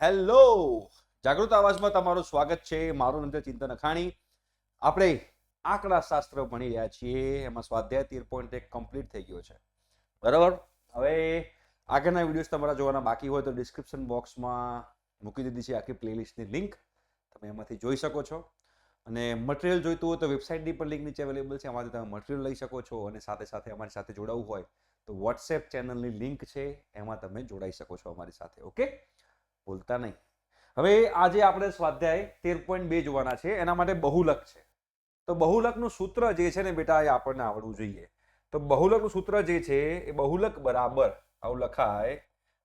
Hello, જાગૃત અવાજમાં તમારું સ્વાગત છે. મારું નામ છે ચિંતન અખાણી. આપણે આંકડાશાસ્ત્ર ભણી રહ્યા છીએ. એમાં સ્વાધ્યાય 13.1 કમ્પ્લીટ થઈ ગયો છે. બરાબર. હવે આગળના વિડીયોઝ તમારા જોવાના બાકી હોય તો ડિસ્ક્રિપ્શન બોક્સમાં મૂકી દીધી છે આખી પ્લેલિસ્ટની લિંક. તમે એમાંથી જોઈ શકો છો. અને મટીરિયલ જોઈતું હોય તો વેબસાઇટની પણ લિંક નીચે અવેલેબલ છે. એમાંથી તમે મટીરિયલ લઈ શકો છો. અને સાથે સાથે અમારી સાથે જોડાવવું હોય તો વોટ્સએપ ચેનલની લિંક છે, એમાં તમે જોડાઈ શકો છો અમારી સાથે. ઓકે, ભૂલતા નહીં. હવે આજે આપણે સ્વાધ્યાય 13.2 જોવાના છે. એના માટે બહુલક છે. તો બહુલકનું સૂત્ર જે છે ને બેટા, એ આપણને આવડવું જોઈએ. તો બહુલકનું સૂત્ર જે છે એ બહુલક બરાબર આવું લખાય.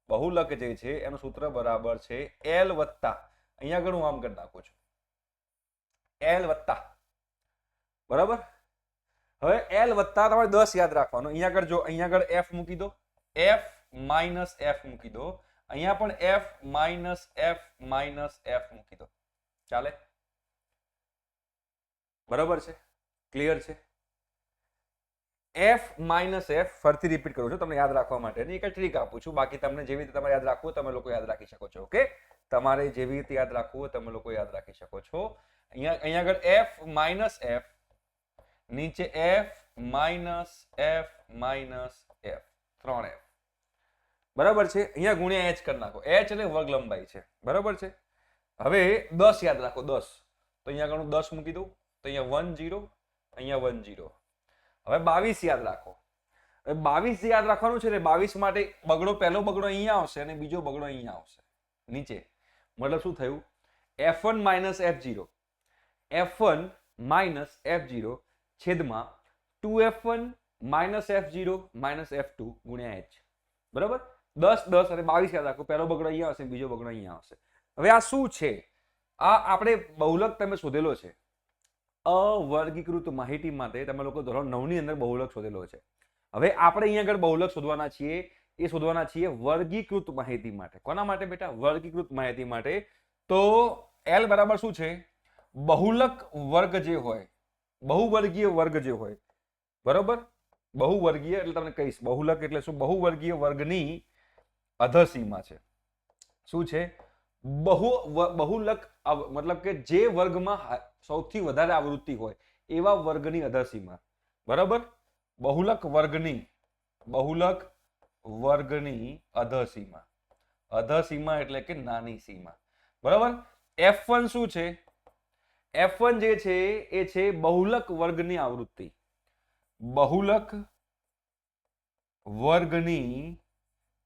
બહુલક જે છે એનું સૂત્ર બરાબર છે L વત્તા, અહીંયા આગળ હું આમ કરી નાખું છું, L વત્તા. બરાબર. હવે L વત્તા તમારે 10 યાદ રાખવાનું. અહીંયા આગળ જો, અહીંયા આગળ F મૂકી દો, F માઇનસ F મૂકી દો. અહીંયા પણ F minus F minus F મૂકી દો. ચાલે? બરાબર છે? ક્લિયર છે? F માઇનસ F ફરીથી રિપીટ કરું છું તમને યાદ રાખવા માટે. એક ટ્રીક આપું છું. બાકી તમને જેવી રીતે તમારે યાદ રાખવું તમે લોકો યાદ રાખી શકો છો. ઓકે, તમારે જેવી રીતે યાદ રાખવું હોય તમે લોકો યાદ રાખી શકો છો. અહીંયા આગળ F માઇનસ F, નીચે F minus F minus F, 3F. બરાબર છે? અહીંયા ગુણ્યા h કરી નાખો. h એટલે વર્ગ લંબાઈ છે. બરાબર છે? હવે 10 યાદ રાખો. 10 તો અહીંયા આગળ 10 મૂકી દઉં. તો અહીંયા 1 0, અહીંયા 1 0. હવે 22 યાદ રાખો. હવે 22 યાદ રાખવાનું છે ને, 22 માટે બગડો, પહેલો બગડો અહીંયા આવશે અને બીજો બગડો અહીંયા આવશે નીચે. મતલબ શું થયું? f1 minus f0, f1 minus f0 છેદમાં 2f1 minus f0 minus f2 ગુણ્યા h. બરાબર? 10 10 અને 22 યાદ રાખો. પહેલો બગડો અહીંયા આવશે, બીજો બગડો અહીંયા આવશે. હવે આ શું છે? આ આપણે બહુલક તમે શોધેલો છે. અવર્ગીકૃત માહિતી માટે તમે લોકો ધોરણ 9 ની અંદર બહુલક શોધેલો છે. હવે આપણે અહીંયા આગળ બહુલક શોધવાના છીએ. એ શોધવાના છીએ વર્ગીકૃત માહિતી માટે. કોના માટે બેટા? વર્ગીકૃત માહિતી માટે. તો L બરાબર શું છે? બહુલક વર્ગ જે હોય, બહુવર્ગીય વર્ગ જે હોય, બરાબર? બહુવર્ગીય એટલે તમને કહીશ. બહુલક એટલે શું? બહુવર્ગીય વર્ગની અધસીમા છે. શું છે? બહુલક મતલબ કે જે વર્ગમાં સૌથી વધારે આવૃત્તિ હોય એવા વર્ગની અધસીમા. બરાબર? બહુલક વર્ગની અધસીમા. અધસીમા એટલે કે નાની સીમા. બરાબર? F1 શું છે? F1 જે છે એ છે બહુલક વર્ગની આવૃત્તિ. બહુલક વર્ગની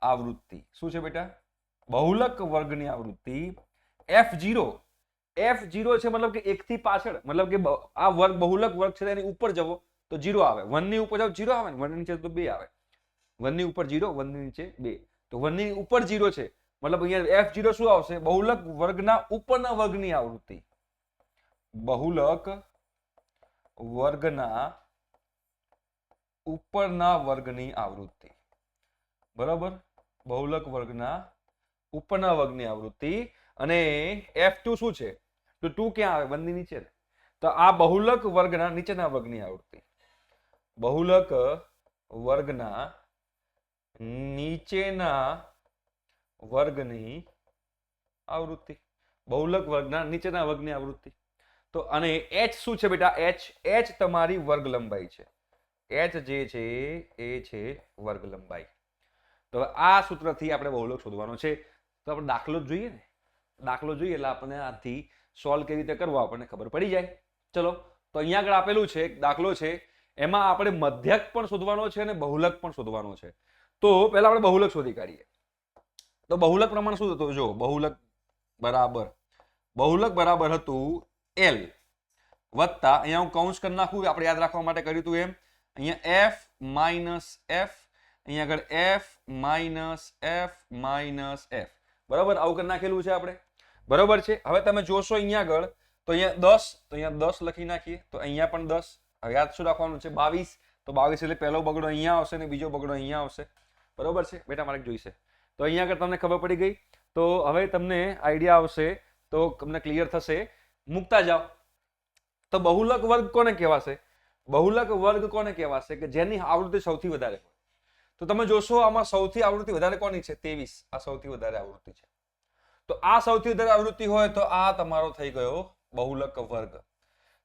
આવૃત્તિ શું છે બેટા? બહુલક વર્ગની આવૃત્તિ. F0 છે મતલબ કે 1 થી પાછળ, મતલબ કે આ વર્ગ બહુલક વર્ગ છે એની ઉપર જવો તો 0 આવે. 1 ની ઉપર જાવ 0 આવે ને, 1 ની નીચે તો 2 આવે. 1 ની ઉપર 0, 1 ની નીચે 2. તો 1 ની ઉપર 0 છે મતલબ અહીંયા F0 શું આવશે? બહુલક વર્ગના ઉપરના વર્ગની આવૃત્તિ. બહુલક વર્ગના ઉપરના વર્ગની આવૃત્તિ. બરાબર? બહુલક વર્ગના ઉપરના વર્ગની આવૃત્તિ. અને F2 શું છે? તો 2 ક્યાં આવે? 1 ની નીચે. તો આ બહુલક વર્ગના નીચેના વર્ગની આવૃત્તિ. બહુલક વર્ગના નીચેના વર્ગની આવૃત્તિ. બહુલક વર્ગના નીચેના વર્ગની આવૃત્તિ. તો અને h શું છે બેટા? h તમારી વર્ગ લંબાઈ છે. h જે છે એ છે વર્ગ લંબાઈ. તો આ સૂત્રથી આપણે બહુલક શોધવાનો છે. તો આપણે દાખલો જ જોઈએ ને. દાખલો જોઈએ એટલે આપણને આથી સોલ્વ કેવી રીતે કરવો આપણને ખબર પડી જાય. ચલો, તો અહીંયા આગળ આપેલું છે એક દાખલો છે. એમાં આપણે મધ્યક પણ શોધવાનો છે અને બહુલક પણ શોધવાનો છે. તો પહેલા આપણે બહુલક શોધી કાઢીએ. તો બહુલક પ્રમાણ શું હતું? જો, બહુલક બરાબર હતું L વત્તા, અહીંયા હું કૌંસ કરી નાખું, આપણે યાદ રાખવા માટે કર્યું હતું એમ. અહીંયા F માઇનસ F, અહીંયા આગળ F minus F minus F. બરાબર? આવું કરી નાખેલું છે આપણે. બરાબર છે? હવે તમે જોશો અહીંયા આગળ તો અહીંયા 10, તો અહીંયા 10 લખી નાખીએ. તો અહીંયા પણ 10. હવે યાદ શું રાખવાનું છે? 22. તો 22 એટલે પહેલો બગડો અહીંયા આવશે ને બીજો બગડો અહીંયા આવશે. બરાબર છે બેટા? મારે જોઈશે. તો અહીંયા આગળ તમને ખબર પડી ગઈ. તો હવે તમને આઈડિયા આવશે, તો તમને ક્લિયર થશે. મૂકતા જાઓ. તો બહુલક વર્ગ કોને કહેવાશે? બહુલક વર્ગ કોને કહેવાશે? કે જેની આવૃત્તિ સૌથી વધારે હોય. તો તમે જોશો આમાં સૌથી આવૃત્તિ વધારે કોની છે? 23. આ સૌથી વધારે આવૃત્તિ છે. તો આ સૌથી વધારે આવૃત્તિ હોય તો આ તમારો થઈ ગયો બહુલક વર્ગ.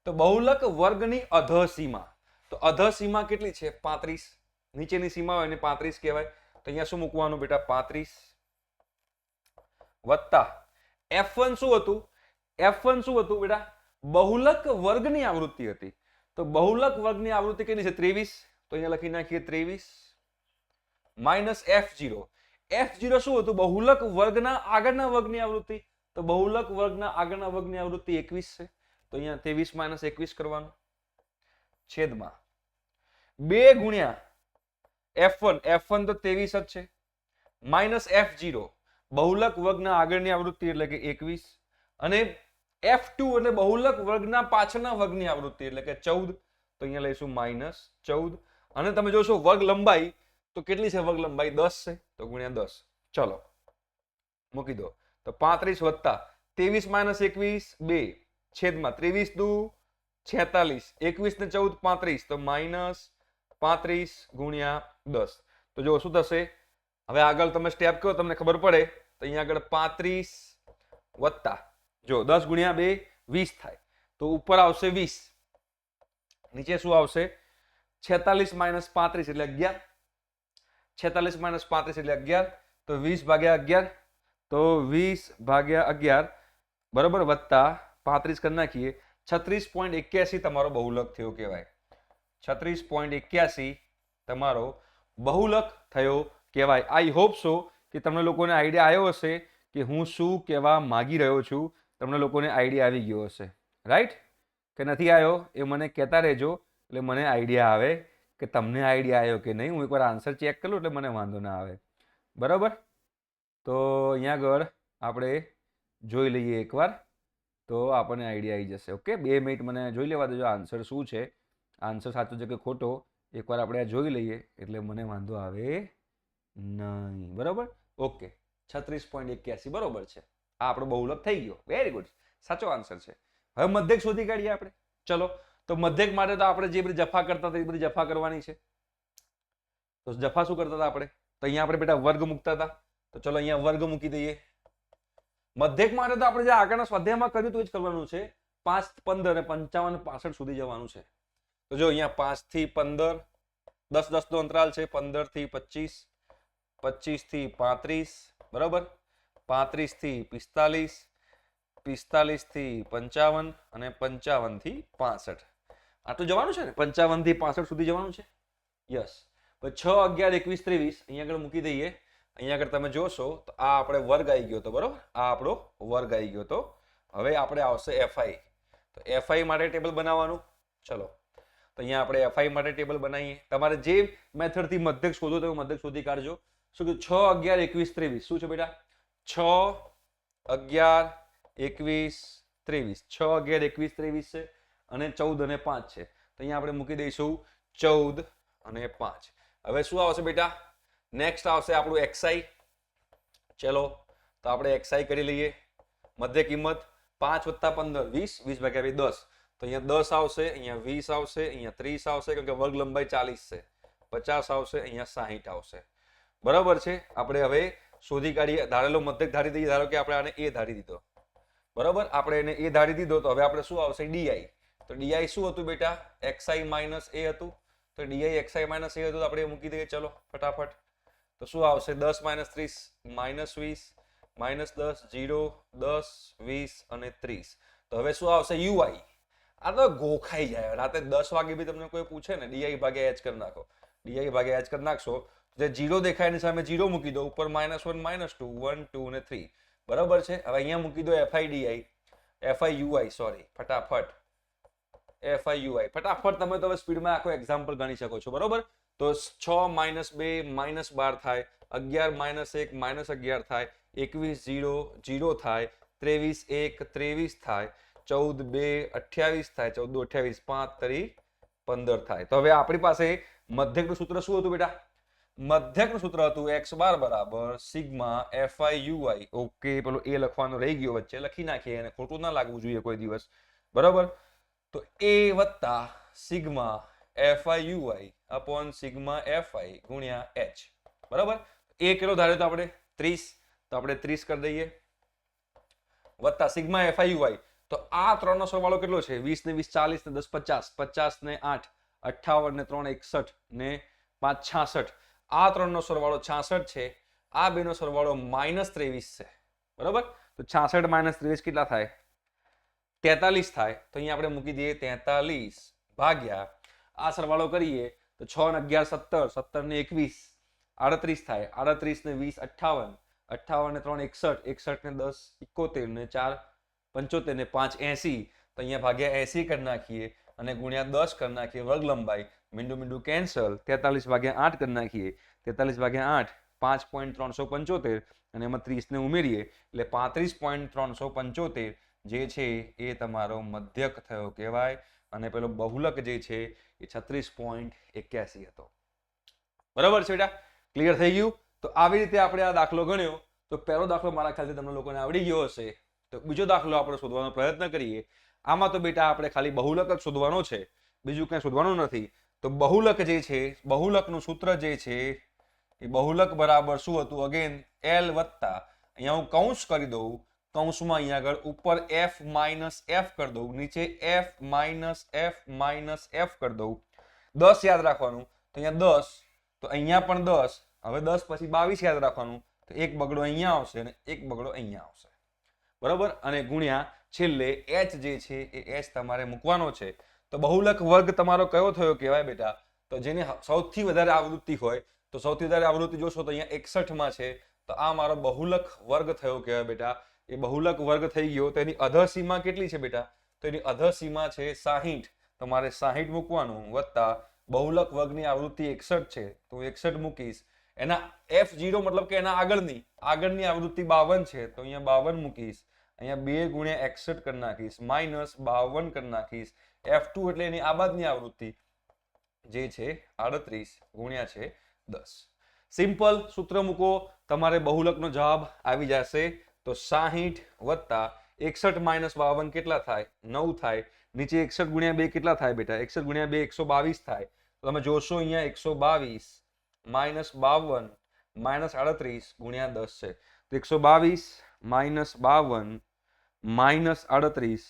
તો બહુલક વર્ગની અધસીમા, તો અધસીમા કેટલી છે? 35. નીચેની સીમા હોય એને 35 કહેવાય. તો અહીંયા શું મૂકવાનું બેટા? 35 વત્તા F1 શું હતું? F1 શું હતું બેટા? બહુલક વર્ગની આવૃત્તિ હતી. તો બહુલક વર્ગની આવૃત્તિ કેટલી છે? 23. તો અહીંયા લખી નાખીએ 23 માઇનસ F0. F0 શું હતું? બહુલક વર્ગના આગળના વર્ગની આવૃત્તિ. તો બહુલક વર્ગના આગળના વર્ગની આવૃત્તિ 21 છે. તો અહીંયા 23 માઇનસ 21 કરવાનું છેદમાં 2 ગુણ્યા F1. F1 તો 23 જ છે માઇનસ F0 બહુલક વર્ગના આગળની આવૃત્તિ એટલે કે 21 અને F2 એટલે બહુલક વર્ગના પાછળના વર્ગની આવૃત્તિ એટલે કે 14. તો અહીંયા લઈશું માઇનસ 14 અને તમે જોશો વર્ગ લંબાઈ તો કેટલી છે? વર્ગ લંબાઈ 10 છે. તો ગુણ્યા 10. ચલો મૂકી દો. તો 35 વત્તા 23 માઇનસ 21 2 છેદમાં 23 દુ 46 21 ને 14 35. તો માઇનસ 35 ગુણ્યા 10. તો જો શું થશે? હવે આગળ તમે સ્ટેપ કરો તમને ખબર પડે. તો અહીંયા આગળ 35 વત્તા જો 10 ગુણ્યા 2 20 થાય. તો ઉપર આવશે 20. નીચે શું આવશે? 46 માઇનસ 35 એટલે 11. 46 માઇનસ 35 એટલે 11. તો 20 ભાગ્યા 11. તો 20 ભાગ્યા 11 બરોબર વત્તા 35 કરી નાખીએ. 36.81 તમારો બહુલક થયો કહેવાય. 36.81 તમારો બહુલક થયો કહેવાય. આઈ હોપ સો કે તમને લોકોને આઈડિયા આવ્યો હશે કે હું શું કહેવા માંગી રહ્યો છું. તમને લોકોને આઈડિયા આવી ગયો હશે, રાઈટ? કે નથી આવ્યો એ મને કહેતા રહેજો એટલે મને આઈડિયા આવે કે તમને આઈડિયા આવ્યો કે નહીં. હું એકવાર આન્સર ચેક કરું એટલે મને વાંધો ના આવે. બરાબર? તો અહીંયા આગળ આપણે જોઈ લઈએ એકવાર તો આપણને આઈડિયા આવી જશે. ઓકે, 2 મિનિટ મને જોઈ લેવા દેજો આન્સર શું છે, આન્સર સાચો છે કે ખોટો. એકવાર આપણે આ જોઈ લઈએ એટલે મને વાંધો આવે નહીં. બરાબર? ઓકે, 36.81 બરોબર છે. આ આપણો બહુલક થઈ ગયો. વેરી ગુડ, સાચો આન્સર છે. હવે મધ્યક શોધી કાઢીએ આપણે. ચલો, તો મધ્યક માટે તો આપણે જે બધી જફા કરતા હતા એ બધી જફા કરવાની છે. તો જફા શું કરતા હતા આપણે? તો અહીંયા આપણે બેટા વર્ગ મૂકતા હતા. તો ચલો અહીંયા વર્ગ મૂકી દઈએ. મધ્યક માટે તો આપણે જે આગળના સ્વાધ્યાયમાં કર્યું હતું એ જ કરવાનું છે. 5, 15 અને 55 65 સુધી જવાનું છે. તો જો અહીંયા 5 થી 15 10 10 નો અંતરાલ છે. 15 થી 25 25 થી 35 બરાબર, 35 થી 45 45 થી 55 અને 55 થી 65. આટલું જવાનું છે ને? 55 થી 65 સુધી જવાનું છે. યસ. 6 11 21 23 અહીંયા આગળ મૂકી દઈએ. અહીંયા આગળ તમે જોશો તો આ આપણે વર્ગ આવી ગયો તો બરોબર, આ આપણો વર્ગ આવી ગયો તો. હવે આપણે આવશે FI. તો FI માટે ટેબલ બનાવવાનું. ચલો, તો અહીંયા આપણે FI માટે ટેબલ બનાવીએ. તમારે જે મેથડથી મધ્યક શોધો તમે મધ્યક શોધી કાઢજો. શું કીધું? 6 11 21 23 શું છે બેટા? 6 11 21 23 6 11 21 23 છે અને 14 અને 5 છે. તો અહીંયા આપણે મૂકી દઈશું 14 અને 5. હવે શું આવશે બેટા? નેક્સ્ટ આવશે આપણું XI. ચલો, તો આપણે XI કરી લઈએ. મધ્ય કિંમત 5 + 15 20 20 ભાગ્યા 2 10. તો અહીંયા 10 આવશે, અહીંયા 20 આવશે, અહીંયા 30 આવશે કેમ કે વર્ગ લંબાઈ 40 છે. 50 આવશે, અહીંયા 60 આવશે. બરાબર છે? આપણે હવે શોધી કાઢીએ. ધારેલો મધ્યક ધારી દઈએ. ધારો કે આપણે આને A ધારી દીધો. બરાબર, આપણે એને A ધારી દીધો તો હવે આપણે શું આવશે? DI. તો DI શું હતું બેટા? XI માઇનસ A હતું. તો DI XI માઇનસ A હતું. આપણે મૂકી દઈએ. ચલો ફટાફટ. તો શું આવશે? 10 - 30 -20 -10 0 10 20 અને 30. તો હવે શું આવશે? UI. આ તો ગોખાઈ જાય. રાતે 10 વાગે બી તમને કોઈ પૂછે ને DI ભાગ્યા H કરી નાખો, DI ભાગ્યા H કરી નાખશો જે 0 દેખાય એની સામે 0 મૂકી દો. ઉપર -1 -2 1 2 અને 3. બરાબર છે? હવે અહીંયા મૂકી દો FIDI FIUI સોરી ફટાફટ FIUI ફટાફટ. તમે તો હવે સ્પીડમાં આખો એક્ઝામ્પલ ગણી શકો છો. બરોબર? તો 6 - 2 -12 થાય, 11 - 1 -11 થાય, 21 0 0 થાય, 23 1 23 થાય, 14 2 28 થાય, 14 28 5 3 15 થાય. તો હવે આપણી પાસે મધ્યકનું સૂત્ર શું હતું બેટા? મધ્યકનું સૂત્ર હતું x બાર બરાબર સિગ્મા FIUI. ઓકે, પેલો A લખવાનો રહી ગયો વચ્ચે, લખી નાખીએ એને, ખોટું ના લાગવું જોઈએ કોઈ દિવસ. બરાબર? તો A વત્તા sigma FIUI upon sigma FI ગુણ્યા H. બરાબર? A કેટલો ધાર્યો તો આપણે? 30. તો આપણે 30 કરી દઈએ. વત્તા સિગ્મા FIUI, તો આ 3 નો સરવાળો કેટલો છે? 20 ને 20 40 ને 10 50 50 ને 8 58 ને 3 61 ને 5 66, આ 3 નો સરવાળો 66 છે. આ બેનો સરવાળો -23 છે. બરાબર? તો 66 - 23 કેટલા થાય? 43 થાય. તો અહીંયા આપણે મૂકી દઈએ 43 ભાગ્યા આ સરવાળો કરીએ તો 6 ને 11 17 17 ને 21 38 થાય. 38 ને 20 58 58 ને 3 61 61 ને 10 71 ને 4 75 ને 5 80. તો અહીંયા ભાગ્યા 80 કરી નાખીએ અને ગુણ્યા 10 કરી નાખીએ વર્ગ લંબાઈ. મીંડું મીંડું કેન્સલ. 43 ભાગ્યા 8 કરી નાખીએ. 43 ભાગ્યા 8 5.375 અને એમાં 30 ને ઉમેરીએ એટલે 35.375 જે છે એ તમારો મધ્યક થયો કહેવાય. અને પેલો બહુલક જે છે એ 36.81 હતો. બરાબર છે બેટા? ક્લિયર થઈ ગયું? તો આવી રીતે આપણે આ દાખલો ગણ્યો. તો પહેલો દાખલો મારા ખ્યાલથી તમને લોકોને આવડી ગયો હશે. તો બીજો દાખલો આપણે શોધવાનો પ્રયત્ન કરીએ. આમાં તો બેટા આપણે ખાલી બહુલક જ શોધવાનો છે, બીજું કંઈ શોધવાનું નથી. તો બહુલક જે છે, બહુલકનું સૂત્ર જે છે એ બહુલક બરાબર શું હતું? અગેન L વત્તા અહીંયા હું કૌંસ કરી દઉં. કૌંસમાં અહીંયા આગળ ઉપર F માઇનસ F કરી દઉં, નીચે F minus F minus F કરી દઉં. 10 યાદ રાખવાનું. તો અહીંયા 10, તો અહીંયા પણ 10. હવે 10 પછી 22 યાદ રાખવાનું. તો એક બગડો અહીંયા આવશે અને એક બગડો અહીંયા આવશે. બરાબર? અને ગુણ્યા છેલ્લે H જે છે એ H તમારે મૂકવાનો છે. તો બહુલક વર્ગ તમારો કયો થયો કહેવાય બેટા? તો જેની સૌથી વધારે આવૃત્તિ હોય, તો સૌથી વધારે આવૃત્તિ જોશો તો અહીંયા 61 માં છે. તો આ મારો બહુલક વર્ગ થયો કહેવાય બેટા. એ બહુલક વર્ગ થઈ ગયો. તો એની અધર સીમા કેટલી છે બેટા? તો એની અધર સીમા છે 60. તમારે 60 મૂકવાનું વત્તા બહુલક વર્ગની આવૃત્તિ 61 છે તો 61 મૂકીશ. એના F0 મતલબ કે એના આગળની આવૃત્તિ 52 છે તો અહીંયા 52 મૂકીશ. અહીંયા 2 ગુણ્યા 61 કરી નાખીશ માઇનસ 52 કરી નાખીશ. F2 એટલે એની આ બાદની આવૃત્તિ જે છે 38 ગુણ્યા છે 10. સિમ્પલ સૂત્ર મૂકો, તમારે બહુલકનો જવાબ આવી જશે. તો 60 વત્તા 61 માઇનસ 52 કેટલા થાય? 9 થાય. નીચે 61 ગુણ્યા 2 કેટલા થાય બેટા? 61 ગુણ્યા 2 122 થાય. તો તમે જોશો અહીંયા 122 માઇનસ 52 માઇનસ 38 ગુણ્યા 10 છે. તો 122 માઇનસ 52 માઇનસ 38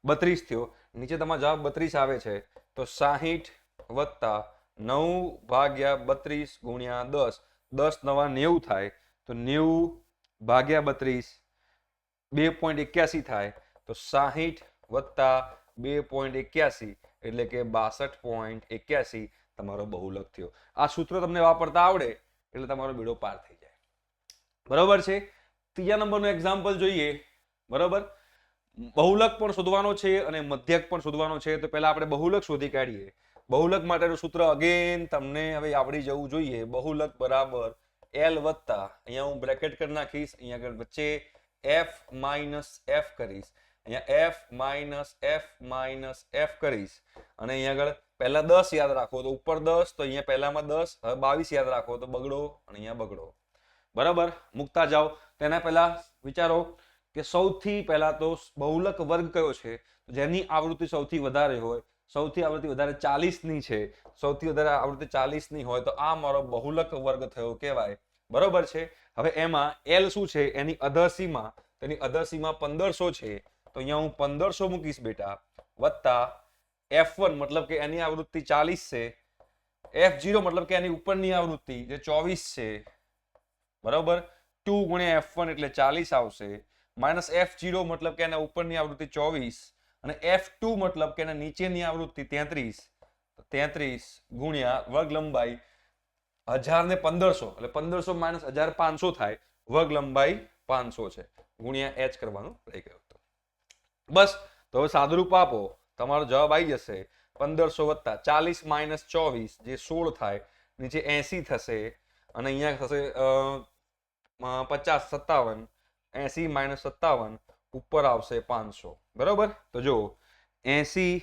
32 થયો. નીચે તમારો જવાબ 32 આવે છે. તો 60 વત્તા 9 ભાગ્યા 32 ગુણ્યા 10. 10 નવા 90 થાય. તો 90 ભાગ્યા 32 2.81 થાય. તો 60 વત્તા 2.81 એટલે કે 62.81 તમારો બહુલક થયો. આ સૂત્ર તમને વાપરતા આવડે એટલે તમારો બેડો પાર થઈ જાય. બરોબર છે? ત્રીજા નંબરનું એક્ઝામ્પલ જોઈએ. બરોબર? બહુલક પણ શોધવાનો છે અને મધ્યક પણ શોધવાનો છે. તો પહેલા આપણે બહુલક શોધી કાઢીએ. બહુલક માટેનું સૂત્ર અગેન તમને હવે આવડી જવું જોઈએ. બહુલક બરાબર L વત્તા અહીંયા હું બ્રેકેટ કરી નાખીશ. અહીંયા આગળ વચ્ચે F માઇનસ F કરીશ. અહીંયા F minus F minus F કરીશ. અને અહીંયા આગળ પહેલા 10 યાદ રાખો તો ઉપર 10, તો અહીંયા પહેલામાં 10, હવે 22 યાદ રાખો તો બગડો અને અહીંયા બગડો. બરાબર? મૂકતા જાઓ. તેના પહેલા વિચારો કે સૌથી પહેલા તો બહુલક વર્ગ કયો છે? જેની આવૃત્તિ સૌથી વધારે હોય. સૌથી આવૃત્તિ વધારે 40 ની છે. સૌથી વધારે આવૃત્તિ 40 ની હોય તો આ મારો બહુલક વર્ગ થયો કહેવાય. બરોબર છે? હવે એમાં L શું છે? એની અધર સીમા, તેની અધર સીમા 1500 છે. તો અહીંયા હું 1500 મૂકીશ બેટા. વત્તા F1 મતલબ કે એની આવૃત્તિ 40 છે. F0 મતલબ કે એની ઉપરની આવૃત્તિ જે 24 છે. બરોબર? 2 ગુણ્યા F1 એટલે 40 આવશે. માઇનસ F0 મતલબ કે એના ઉપરની આવૃત્તિ 24 અને F2 મતલબ કે એના નીચેની આવૃત્તિ 33. 33 ગુણ્યા વર્ગ લંબાઈ 1000 ને 1500 એટલે 1500 માઇનસ 1500 થાય. વર્ગ લંબાઈ 500 છે. ગુણ્યા H કરવાનું રહી ગયું. બસ. તો હવે સાદુરૂપ આપો, તમારો જવાબ આવી જશે 1500 વત્તા 40 માઇનસ 24 જે 16 થાય. નીચે 80 થશે અને અહીંયા થશે 50 57. 80 માઇનસ 57 ઉપર આવશે 500. બરોબર? તો જો 80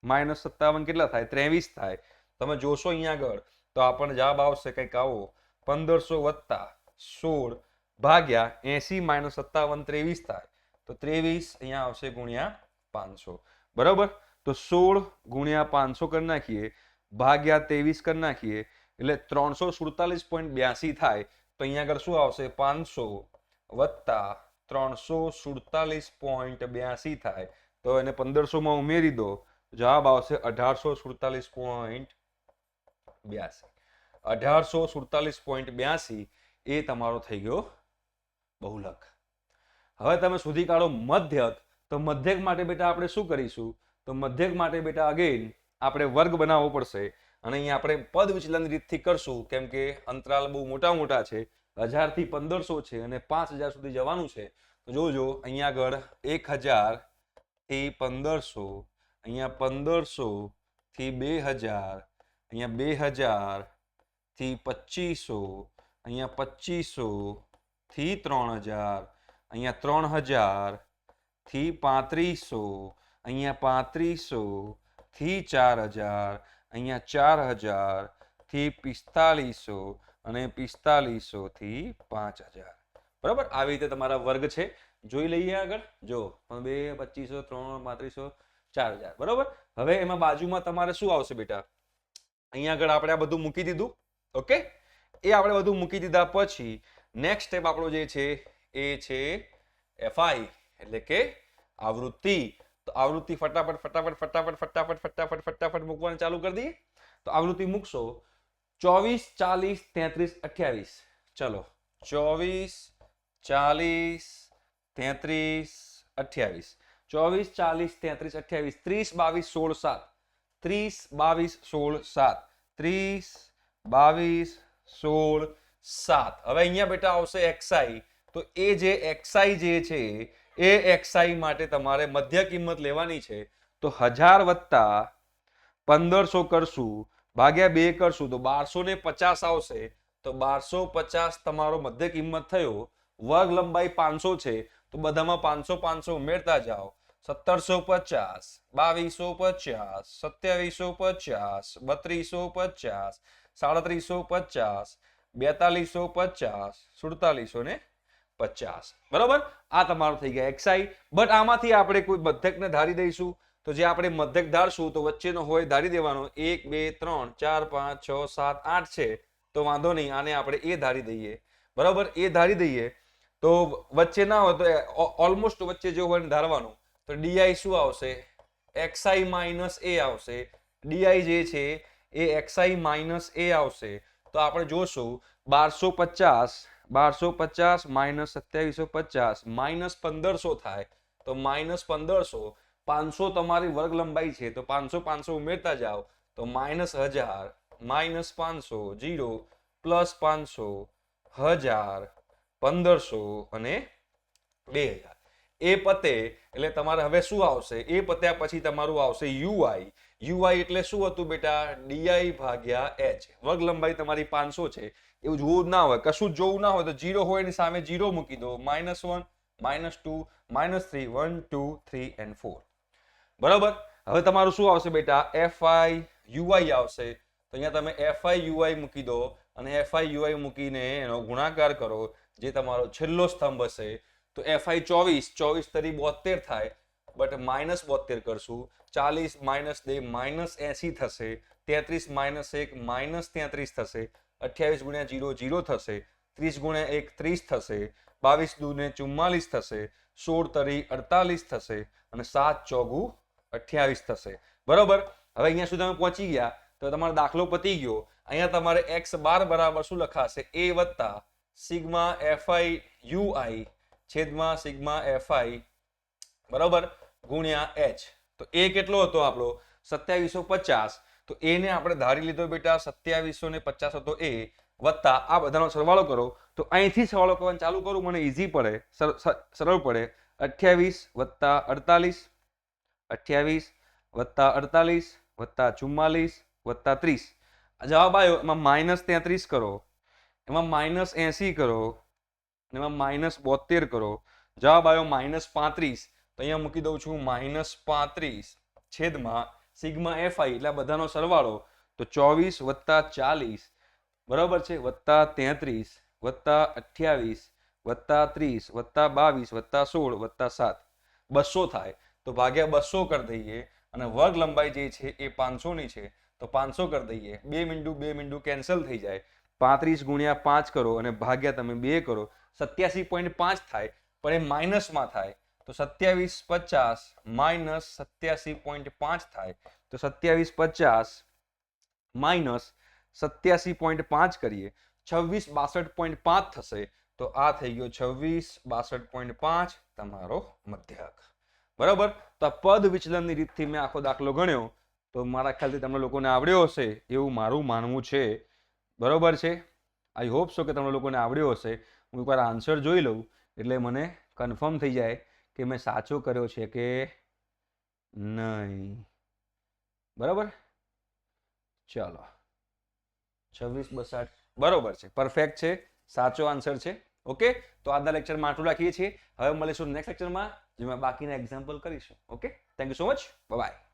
માઇનસ 57 કેટલા થાય? 23 થાય. તમે જોશો અહીંયા આગળ તો આપણને જવાબ આવશે કંઈક આવો 1500 વત્તા 16 ભાગ્યા 80 માઇનસ 57 23 થાય. તો 23 અહીંયા આવશે ગુણ્યા 500. બરોબર? તો 16 ગુણ્યા 500 કરી નાખીએ ભાગ્યા 23 કરી નાખીએ એટલે 347.82 થાય. તો અહીંયા આગળ શું આવશે? 500 વત્તા 347.82 થાય તો એને 1500 માં ઉમેરી દો, જવાબ આવશે 1847.82. 1847.82 એ તમારો થઈ ગયો બહુલક. હવે તમે શોધી કાઢો મધ્યક. તો મધ્યક માટે બેટા આપણે શું કરીશું? તો મધ્યક માટે બેટા અગેન આપણે વર્ગ બનાવવો પડશે અને અહીંયા આપણે પદ વિચલન રીતથી કરશું, કેમ કે અંતરાલ બહુ મોટા છે. 1000 થી 1500 છે અને 5000 સુધી જવાનું છે. તો જોજો અહીંયા આગળ 1000 થી 1500, અહીંયા 1500 થી 2000, અહીંયા 2000 થી 2500, અહીંયા 2500 થી 3000, અહીંયા 3000 થી 3500, અહીંયા 3500 થી 4000, અહીંયા 4000 થી 4500 અને 4500 થી 5000. બરાબર, આવી રીતે તમારા વર્ગ છે. જોઈ લઈએ આગળ. જો 2, 2500, 3, 3500, 4000. બરાબર. હવે એમાં બાજુમાં તમારે શું આવશે બેટા? અહીંયા આગળ આપણે આ બધું મૂકી દીધું. ઓકે, એ આપણે બધું મૂકી દીધા પછી નેક્સ્ટ સ્ટેપ આપણો જે છે એ છે FI એટલે કે આવૃત્તિ. તો આવૃત્તિ ફટાફટ મૂકવાનું ચાલુ કરી દઈએ. તો આવૃત્તિ મૂકશો 24, 40, 33, 28. ચલો 24, 40, 33, 28. 24, 40, 33, 28. 30, 22, 16, 7. 30, 22, 16, 7. હવે અહીંયા બેટા આવશે XI. તો એ જે XI જે છે એ XI માટે તમારે મધ્ય કિંમત લેવાની છે. તો 1000 વત્તા 1500 કરશું ભાગ્યા 2 કરશું તો 1250 આવશે. તો 1250 તમારો મધ્ય કિંમત થયો. વર્ગ લંબાઈ 500 છે તો બધામાં 500 ઉમેરતા જાઓ. 1750, 2250, 2750, 3250, 3750, 4250, 4750. બરોબર, આ તમારું થઈ ગયા XI. બટ આમાંથી આપણે કોઈ મધ્યકને ધારી દઈશું. તો જે આપણે મધ્યક ધારશું તો વચ્ચેનો હોય ધારી દેવાનો. 1, 2, 3, 4, 5, 6, 7, 8 છે તો વાંધો નહીં, આને આપણે એ ધારી દઈએ. બરાબર, એ ધારી દઈએ તો વચ્ચે ના હોય તો ઓલમોસ્ટ વચ્ચે જો હોય ધારવાનું. તો DI શું આવશે? XI માઇનસ A આવશે. DI જે છે એ XI માઇનસ A આવશે. તો આપણે જોશું 1250 માઇનસ 2750 માઇનસ 1500 થાય. તો માઇનસ 1500, 500 તમારી વર્ગ લંબાઈ છે તો 500 ઉમેરતા જાઓ. તો માઇનસ 1000, માઇનસ 500, 0, પ્લસ 500, 1000, 1500 અને 2000. એ પતે એટલે તમારે હવે શું આવશે? એ પત્યા પછી તમારું આવશે UI. UI એટલે શું હતું બેટા? DI ભાગ્યા H. વર્ગ લંબાઈ તમારી 500 છે. એવું જોવું ના હોય, કશું જોવું ના હોય તો 0 હોય એની સામે 0 મૂકી દો. -1, -2, -3, 1, 2, 3 and 4. બરાબર. હવે તમારું શું આવશે બેટા? FI UI આવશે. તો અહીંયા તમે FI UI મૂકી દો અને FI UI મૂકીને એનો ગુણાકાર કરો. જે તમારો છેલ્લો સ્તંભ હશે તો FI 24 તરી 72 થાય. બટ -72 કરશું. 40 - 2 -80 થશે. 33 - 1 -33 થશે. 28 × 0 0 થશે. 30 × 1 30 થશે. 22 દૂને 44 થશે. 16 તરી 48 થશે અને 7 ચોગુ 28 થશે. બરોબર. હવે અહીંયા સુધી તમે પહોંચી ગયા તો તમારો દાખલો પતી ગયો. અહીંયા તમારે x બાર બરાબર શું લખાશે? A વત્તા સિગ્મા FI UI છેદમાં સિગ્મા FI બરોબર ગુણ્યા H. તો એ કેટલો હતો આપણો? 2750. તો એને આપણે ધારી લીધો બેટા 2750 હતો એ વત્તા આ બધાનો સરવાળો કરો. તો અહીંથી સરવાળો કરવાનું ચાલુ કરું, મને ઈઝી પડે, સરળ પડે. 28 વત્તા 48, 28 વત્તા 48 વત્તા 44 વત્તા 30. જવાબ આવ્યો. એમાં -33 કરો, એમાં -80 કરો, એમાં -72 કરો. જવાબ આવ્યો -35. તો અહીંયા મૂકી દઉં છું -35 છેદમાં સિગ્મા FI એટલે બધાનો સરવાળો. તો 24 વત્તા 40 બરાબર છે વત્તા 33 વત્તા 28 વત્તા 30 વત્તા 22 વત્તા 16 વત્તા 7 200 થાય. તો ભાગ્યા 200 કરી દઈએ અને વર્ગ લંબાઈ જે છે એ 500 ની છે તો 500 કરી દઈએ. 2 મીંડું કેન્સલ થઈ જાય. 35 × 5 કરો અને ભાગ્યા તમે 2 કરો. 87.5 થાય. પણ એ માઇનસમાં થાય તો 2750 માઇનસ 87.5 થાય તો 2750 માઇનસ 87.5 કરીએ 2662.5 થશે તો આ થઈ ગયો 2662.5 તમારો મધ્યક. બરાબર. તો આ પદ વિચલનની રીતથી મેં આખો દાખલો ગણ્યો તો મારા ખ્યાલથી તમને લોકોને આવડ્યો હશે એવું મારું માનવું છે. બરોબર છે. આઈ હોપ સો કે તમને લોકોને આવડ્યો હશે. હું એકવાર આન્સર જોઈ લઉં એટલે મને કન્ફર્મ થઈ જાય કે મેં સાચો કર્યો છે કે નહીં. બરાબર. ચાલો 2662 બરોબર છે. પરફેક્ટ છે. સાચો આન્સર છે. ઓકે. તો આજના લેક્ચરમાં આટલું રાખીએ છીએ. હવે મળીશું નેક્સ્ટ લેક્ચરમાં જેમાં બાકીના એક્ઝામ્પલ કરીશું. Okay. Thank you so much. By.